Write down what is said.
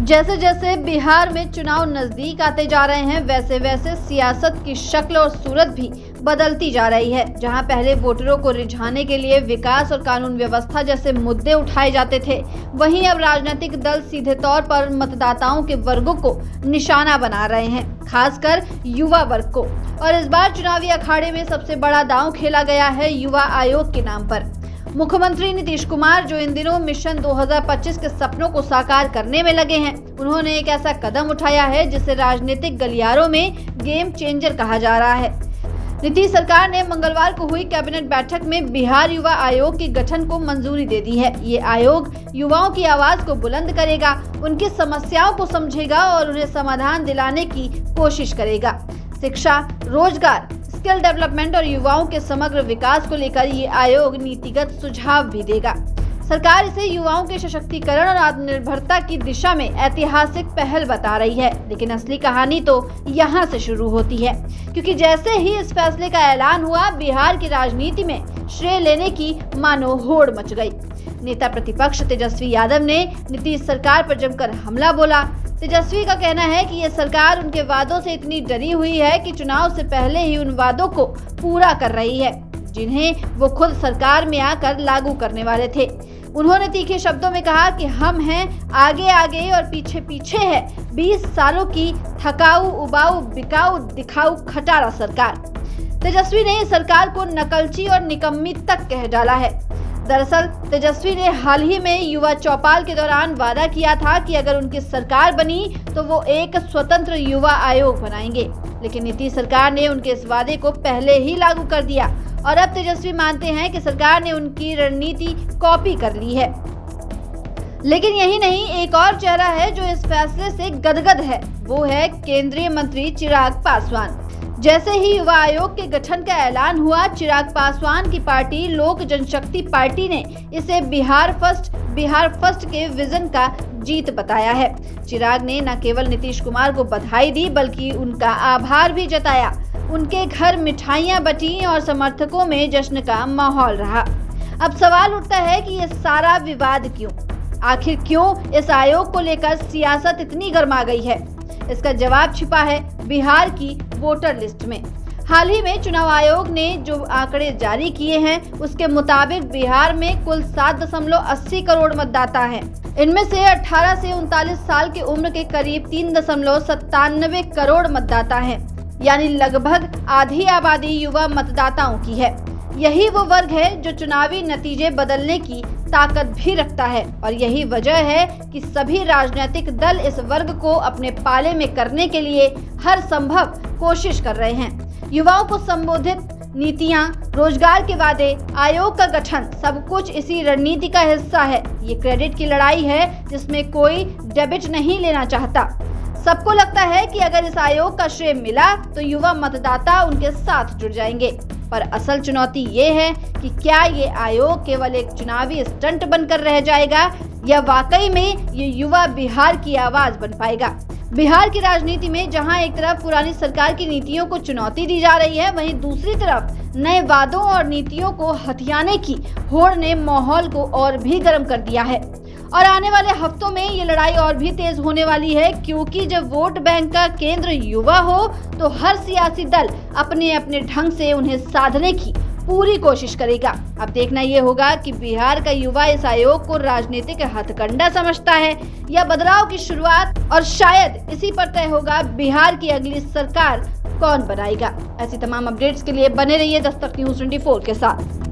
जैसे जैसे बिहार में चुनाव नजदीक आते जा रहे हैं, वैसे वैसे सियासत की शक्ल और सूरत भी बदलती जा रही है। जहां पहले वोटरों को रिझाने के लिए विकास और कानून व्यवस्था जैसे मुद्दे उठाए जाते थे, वहीं अब राजनीतिक दल सीधे तौर पर मतदाताओं के वर्गों को निशाना बना रहे हैं, खासकर युवा वर्ग को। और इस बार चुनावी अखाड़े में सबसे बड़ा दांव खेला गया है युवा आयोग के नाम पर। मुख्यमंत्री नीतीश कुमार, जो इन दिनों मिशन 2025 के सपनों को साकार करने में लगे हैं, उन्होंने एक ऐसा कदम उठाया है जिसे राजनीतिक गलियारों में गेम चेंजर कहा जा रहा है। नीतीश सरकार ने मंगलवार को हुई कैबिनेट बैठक में बिहार युवा आयोग के गठन को मंजूरी दे दी है। ये आयोग युवाओं की आवाज को बुलंद करेगा, उनकी समस्याओं को समझेगा और उन्हें समाधान दिलाने की कोशिश करेगा। शिक्षा, रोजगार, स्किल डेवलपमेंट और युवाओं के समग्र विकास को लेकर ये आयोग नीतिगत सुझाव भी देगा। सरकार इसे युवाओं के सशक्तिकरण और आत्मनिर्भरता की दिशा में ऐतिहासिक पहल बता रही है, लेकिन असली कहानी तो यहाँ से शुरू होती है, क्योंकि जैसे ही इस फैसले का ऐलान हुआ, बिहार की राजनीति में श्रेय लेने की मानो होड़ मच गई। नेता प्रतिपक्ष तेजस्वी यादव ने नीतीश सरकार पर जमकर हमला बोला। तेजस्वी का कहना है कि ये सरकार उनके वादों से इतनी डरी हुई है कि चुनाव से पहले ही उन वादों को पूरा कर रही है, जिन्हें वो खुद सरकार में आकर लागू करने वाले थे। उन्होंने तीखे शब्दों में कहा कि हम हैं आगे आगे और पीछे पीछे है 20 सालों की थकाऊ, उबाऊ, बिकाऊ, दिखाऊ खटारा सरकार। तेजस्वी ने इस सरकार को नकलची और निकम्मी तक कह डाला है। दरअसल तेजस्वी ने हाल ही में युवा चौपाल के दौरान वादा किया था कि अगर उनकी सरकार बनी तो वो एक स्वतंत्र युवा आयोग बनाएंगे, लेकिन नीतीश सरकार ने उनके इस वादे को पहले ही लागू कर दिया और अब तेजस्वी मानते हैं कि सरकार ने उनकी रणनीति कॉपी कर ली है। लेकिन यही नहीं, एक और चेहरा है जो इस फैसले से गदगद है, वो है केंद्रीय मंत्री चिराग पासवान। जैसे ही युवा आयोग के गठन का ऐलान हुआ, चिराग पासवान की पार्टी लोक जनशक्ति पार्टी ने इसे बिहार फर्स्ट के विजन का जीत बताया है। चिराग ने न केवल नीतीश कुमार को बधाई दी, बल्कि उनका आभार भी जताया। उनके घर मिठाइयां बटी और समर्थकों में जश्न का माहौल रहा। अब सवाल उठता है कि ये सारा विवाद क्यों? आखिर क्यों इस आयोग को लेकर सियासत इतनी गर्मा गई है? इसका जवाब छिपा है बिहार की वोटर लिस्ट में। हाल ही में चुनाव आयोग ने जो आंकड़े जारी किए हैं, उसके मुताबिक बिहार में कुल 7.80 करोड़ मतदाता हैं। इनमें से 18 से 39 साल की उम्र के करीब 3.97 करोड़ मतदाता हैं, यानी लगभग आधी आबादी युवा मतदाताओं की है। यही वो वर्ग है जो चुनावी नतीजे बदलने की ताकत भी रखता है, और यही वजह है कि सभी राजनीतिक दल इस वर्ग को अपने पाले में करने के लिए हर संभव कोशिश कर रहे हैं। युवाओं को संबोधित नीतियां, रोजगार के वादे, आयोग का गठन, सब कुछ इसी रणनीति का हिस्सा है। ये क्रेडिट की लड़ाई है जिसमें कोई डेबिट नहीं लेना चाहता। सबको लगता है कि अगर इस आयोग का श्रेय मिला तो युवा मतदाता उनके साथ जुड़ जाएंगे, पर असल चुनौती ये है कि क्या ये आयोग केवल एक चुनावी स्टंट बनकर रह जाएगा या वाकई में ये युवा बिहार की आवाज बन पाएगा। बिहार की राजनीति में जहां एक तरफ पुरानी सरकार की नीतियों को चुनौती दी जा रही है, वहीं दूसरी तरफ नए वादों और नीतियों को हथियाने की होड़ ने माहौल को और भी गर्म कर दिया है। और आने वाले हफ्तों में ये लड़ाई और भी तेज होने वाली है, क्योंकि जब वोट बैंक का केंद्र युवा हो तो हर सियासी दल अपने अपने ढंग से उन्हें साधने की पूरी कोशिश करेगा। अब देखना ये होगा कि बिहार का युवा इस आयोग को राजनीतिक हथकंडा समझता है या बदलाव की शुरुआत, और शायद इसी पर तय होगा बिहार की अगली सरकार कौन बनाएगा। ऐसी तमाम अपडेट्स के लिए बने रहिए दस्तक न्यूज़ 24 के साथ।